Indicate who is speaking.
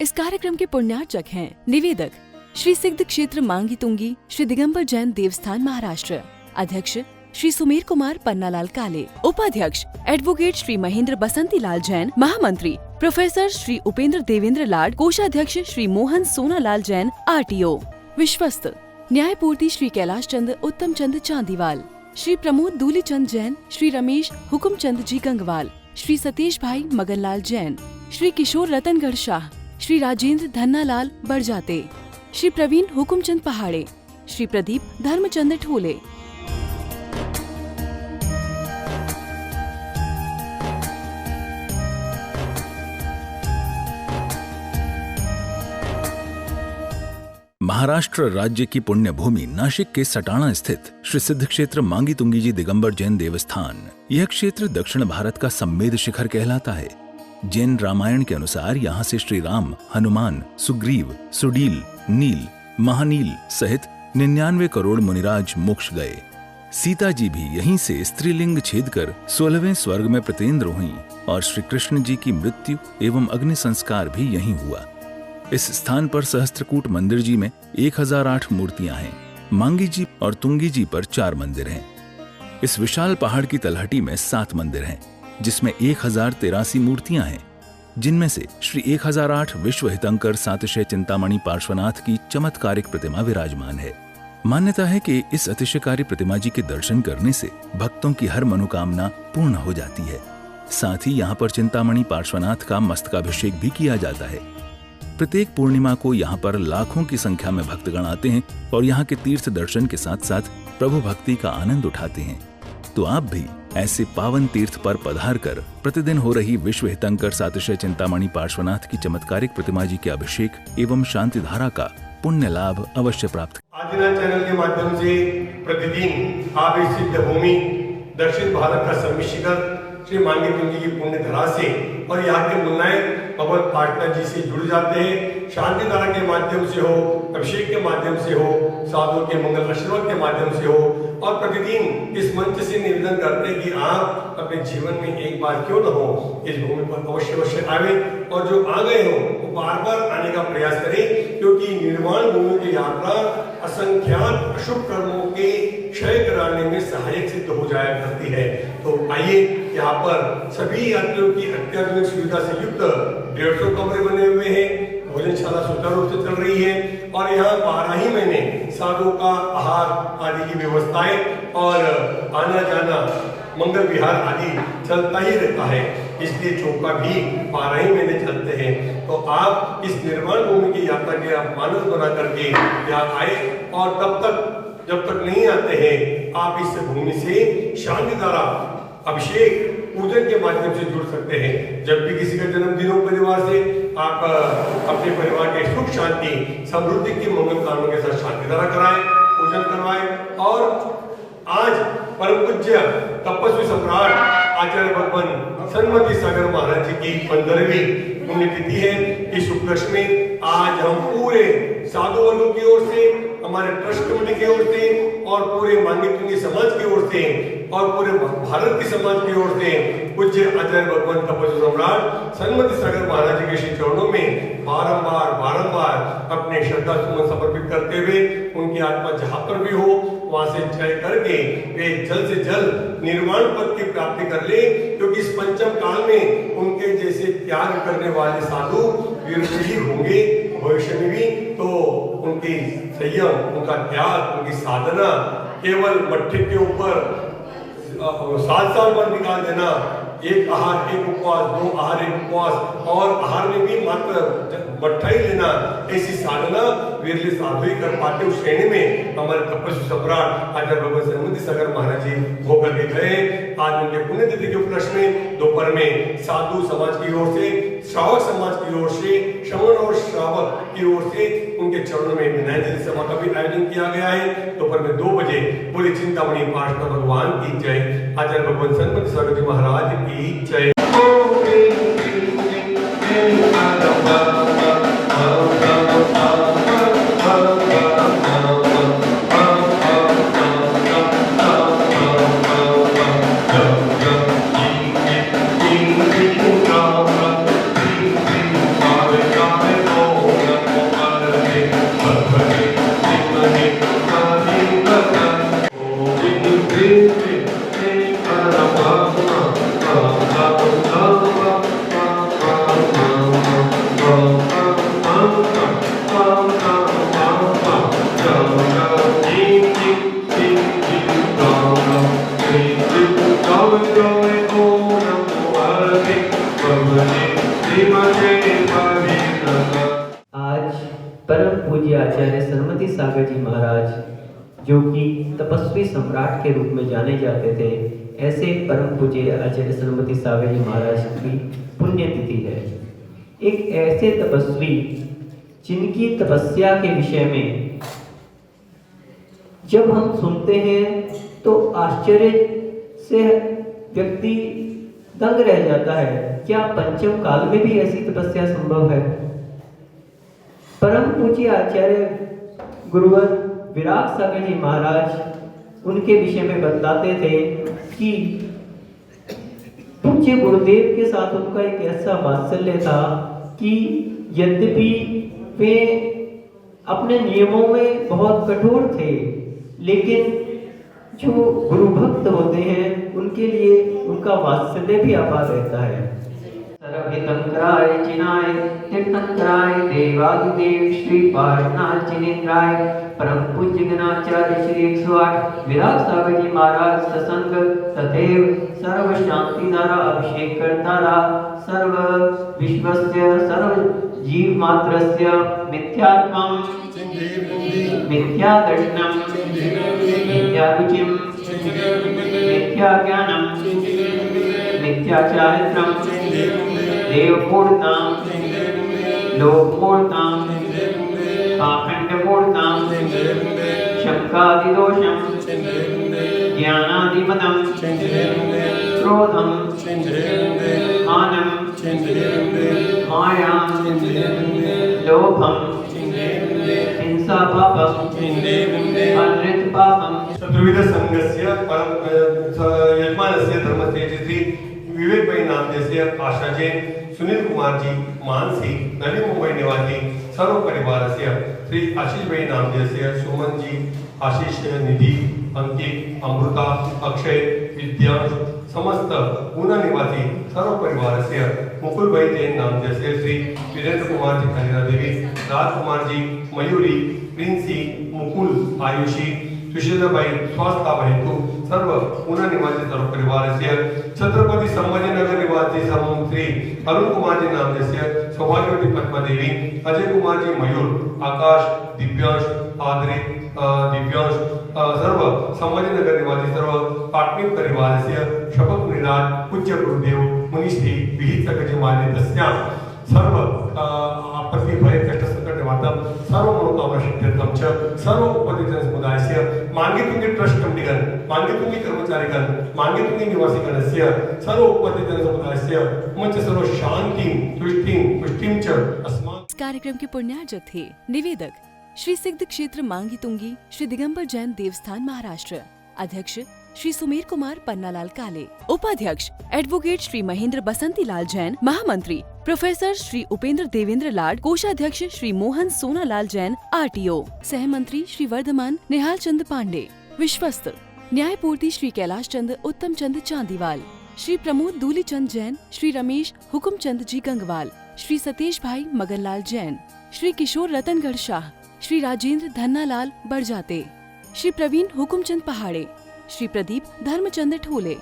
Speaker 1: इस कार्यक्रम के पुण्यार्चक हैं निवेदक श्री सिद्ध क्षेत्र मांगी तुंगी श्री दिगंबर जैन देवस्थान महाराष्ट्र, अध्यक्ष श्री सुमेर कुमार पन्नालाल काले, उपाध्यक्ष एडवोकेट श्री महेंद्र बसंती लाल जैन, महामंत्री प्रोफेसर श्री उपेंद्र देवेंद्र लाड, कोषाध्यक्ष श्री मोहन सोनालाल जैन RTO, विश्वस्त न्यायपूर्ति श्री कैलाश चंद उत्तम चंद चांदीवाल, श्री प्रमोद दूली चंद जैन, श्री रमेश हुकुम चंद जी गंगवाल, श्री सतीश भाई मगनलाल जैन, श्री किशोर रतनगढ़ शाह, श्री राजेंद्र धन्नालाल बड़जाते, श्री प्रवीण हुकुमचंद पहाड़े, श्री प्रदीप धर्मचंद ठोले।
Speaker 2: महाराष्ट्र राज्य की पुण्य भूमि नाशिक के सटाणा स्थित श्री सिद्ध क्षेत्र मांगी तुंगी जी दिगंबर जैन देवस्थान, यह क्षेत्र दक्षिण भारत का सम्मेद शिखर कहलाता है। जैन रामायण के अनुसार यहाँ से श्री राम, हनुमान, सुग्रीव, सुडील, नील, महानील सहित 99 करोड़ मुनिराज मोक्ष गए। सीता जी भी यहीं से स्त्रीलिंग छेद कर 16वें स्वर्ग में प्रतिन्द्र हुई और श्री कृष्ण जी की मृत्यु एवं अग्नि संस्कार भी यहीं हुआ। इस स्थान पर सहस्त्रकूट मंदिर जी में 1008 मूर्तियां हैं। मांगी जी और तुंगी जी पर 4 मंदिर हैं। इस विशाल पहाड़ की तलहटी में 7 मंदिर हैं, जिसमें 1083 मूर्तियां हैं, जिनमें से श्री 1008 विश्व हितंकर सातिशय चिंतामणि पार्श्वनाथ की चमत्कारिक प्रतिमा विराजमान है। मान्यता है कि इस अतिशयकारी प्रतिमा जी के दर्शन करने से भक्तों की हर मनोकामना पूर्ण हो जाती है। साथ ही यहाँ पर चिंतामणि पार्श्वनाथ का मस्तकाभिषेक भी किया जाता है। प्रत्येक पूर्णिमा को यहाँ पर लाखों की संख्या में भक्तगण आते हैं और यहाँ के तीर्थ दर्शन के साथ साथ प्रभु भक्ति का आनंद उठाते हैं। तो आप भी ऐसे पावन तीर्थ पर पधार कर प्रतिदिन हो रही विश्व हितंकर सातिशय चिंतामणि पार्श्वनाथ की चमत्कारिक प्रतिमा जी के अभिषेक एवं शांति धारा का पुण्य लाभ अवश्य प्राप्त।
Speaker 3: आदिना चैनल के माध्यम से प्रतिदिन आप इस सिद्ध भूमि दक्षिण भारत का सम्मिश्र शिखर श्री मांगी तुंगी की पुण्य धरा से और यहाँ के मुन्नायक भगवत पाटना जी से जुड़ जाते हैं। शांति धारा के माध्यम से हो, अभिषेक के माध्यम से हो, साधुओं के मंगल आशीर्वाद के माध्यम से हो, और प्रतिदिन इस मंच से निवेदन करते हैं कि आप अपने जीवन में एक बार क्यों न हो इस भूमि पर अवश्य आवे और जो आ गए हो वो बार बार आने का प्रयास करें, क्योंकि निर्वाण भूमि की यात्रा असंख्यात अशुभ कर्मों के क्षय कराने में सहायक सिद्ध हो जाया करती है। तो आइए, यहाँ पर सभी यात्रियों की अत्याधुनिक सुविधा से युक्त 150 कमरे बने हुए हैं, भोजनशाला सुचारू रूप से चल रही है और यहाँ 12 ही महीने साधुओं का आहार आदि की व्यवस्थाएं और आना जाना मंगल विहार आदि चलता ही रहता है। इसलिए चौका भी 12 ही महीने चलते हैं। तो आप इस निर्माण भूमि की यात्रा के आप मानस बना करके यहाँ आए और तब तक जब तक नहीं आते हैं आप इस भूमि से शांति धारा अभिषेक पूजन के माध्यम से जुड़ सकते हैं। जब भी किसी का जन्मदिन हो परिवार से, आप अपने परिवार के सुख शांति समृद्धि की मंगल कामना के साथ शांति धारा कराएं, पूजन करवाएं। और आज परम पूज्य तपस्वी सम्राट आचार्य भगवान सन्मति सागर महाराज जी की 15वीं पुण्यतिथि है। इस उपलक्ष्य में आज हम पूरे साधु वर्गों की ओर से, हमारे ट्रस्ट कमेटी की ओर से और पूरे मांगी तुंगी समाज की ओर से और पूरे भारत की समाज की ओर से पूज्य आचार्य भगवान तपस्वी सम्राट सन्मति सागर महाराज जी के श्री चरणों में बारंबार अपने श्रद्धा सुमन समर्पित करते हुए उनकी आत्मा जहाँ पर भी हो वहां से जय करके वे जल्द से जल्द निर्वाण पद की प्राप्ति कर ले, क्योंकि इस पंचम काल में उनके जैसे त्याग करने वाले साधु वीर ही होंगे भविष्य में भी। तो उनकी संयम, उनका त्याग, उनकी साधना केवल मट्ठे के ऊपर 7 साल पर निकाल देना, एक आहार एक उपवास, 2 आहार एक उपवास और आहार में भी मात्र मट्ठा ही लेना, ऐसी साधना वीरले साधु ही कर पाते। उस श्रेणी में हमारे तपस्वी सम्राट आचार्य भगवान सन्मति सागर महाराज जी होकर के गए। आज उनके पुण्यतिथि के उपलक्ष्य में दोपहर में साधु समाज की ओर से, श्रावक समाज की ओर से, श्रवण और श्रावक की ओर से उनके चरणों में विनय सभा का भी आयोजन किया गया है। दोपहर में 2 बजे बोले चिंतामणि पार्श्वनाथ भगवान की जय, आचार्य भगवान सन्मति सागर जी महाराज की जय।
Speaker 4: आज परम पूज्य आचार्य सरस्वती सागर जी महाराज, जो कि तपस्वी सम्राट के रूप में जाने जाते थे, ऐसे परम पूज्य आचार्य सरस्वती सागर जी महाराज की पुण्यतिथि है। एक ऐसे तपस्वी जिनकी तपस्या के विषय में जब हम सुनते हैं तो आश्चर्य से व्यक्ति दंग रह जाता है। क्या पंचम काल में भी ऐसी तपस्या संभव है? परम पूज्य आचार्य गुरुवर विराग सागर जी महाराज उनके विषय में बताते थे कि पूज्य गुरुदेव के साथ उनका एक ऐसा वात्सल्य था कि यद्यपि वे अपने नियमों में बहुत कठोर थे, लेकिन जो गुरु भक्त होते हैं उनके लिए उनका वात्सल्य भी अपार रहता है। सर्वहितंकराय जिनाय तीर्थंकराय देवादिदेव श्री पार्श्वनाथ जिनेन्द्राय परम पूज्य गणाचार्य श्री 108 विराग सागर जी महाराज सत्संग तथैव सर्व शांति द्वारा अभिषेक करतारा सर्व विश्वस्य सर्व जीव मात्रस्य मिथ्यात्मं मिथ्या दर्शनम मिथ्या रुचिम मिथ्या ज्ञानम मिथ्या चारित्रम देवमूर्तां लोकमूर्तां पाखंडमूर्तां शंकादिदोषं ज्ञानादिमदं क्रोधं मानं मायां लोभं हिंसा पापं अनृत पापं
Speaker 3: चतुर्विध संघस्य परम यजमानस्य धर्मस्य श्री विवेक भाई नामदेस्य आशा जैन सुनील कुमार जी मानसी नवी मुंबई निवासी सर्व परिवारस्य श्री आशीष भाई नामदेस्य सुमन जी आशीष निधि अंकित अमृता अक्षय विद्यांश समस्त पूना निवासी सर्व परिवारस्य मुकुल भाई जैन नामदेस्य श्री वीरेंद्र कुमार जी खनीरा देवी राजकुमार जी मयूरी प्रिंसी मुकुल आयुषी सुशील भाई स्वास्थ्य हेतु सर्व पूना निवासी सर्व परिवारस्य छत्रपति संभाजीनगर निवासी श्री अरुण कुमार जी नामदेस्य सौभाग्यवती पद्मा देवी अजय कुमार जी मयूर आकाश दिव्यांश आदरी दिव्यांश सर्व संभाजीनगर निवासी सर्व पाटणी परिवारस्य शपथ निराट पूज्य गुरुदेव मुनिश्री विहित सकजी मान्यतस्या सर्व आपत्ति भय कष्ट संकट निवारणम सर्व मनोकामना सिद्ध्यर्थम च सर्व उपदेशन समुदायस्य मांगेतुंगी ट्रस्ट कमिटीगण मांगेतुंगी कर्मचारीगण मांगेतुंगी निवासीगणस्य सर्व उपदेशन समुदायस्य मंच सर्व शांति तुष्टिं च अस्मात्।
Speaker 1: इस कार्यक्रम के पुण्यार्जक थे निवेदक श्री सिद्ध क्षेत्र मांगी तुंगी श्री दिगंबर जैन देवस्थान महाराष्ट्र, अध्यक्ष श्री सुमेर कुमार पन्नालाल काले, उपाध्यक्ष एडवोकेट श्री महेंद्र बसंती लाल जैन, महामंत्री प्रोफेसर श्री उपेंद्र देवेंद्र लाड, कोषाध्यक्ष श्री मोहन सोनालाल जैन आरटीओ, सहमंत्री श्री वर्धमान निहाल चंद पांडे, विश्वस्त न्यायपूर्ति श्री कैलाश चंद उत्तम चंद चांदीवाल, श्री प्रमोद दूली चंद जैन, श्री रमेश हुकुम चंद जी गंगवाल, श्री सतीश भाई मगनलाल जैन, श्री किशोर रतनगढ़ शाह, श्री राजेंद्र धन्नालाल बड़जाते, श्री प्रवीण हुकुमचंद पहाड़े, श्री प्रदीप धर्मचंद ठोले।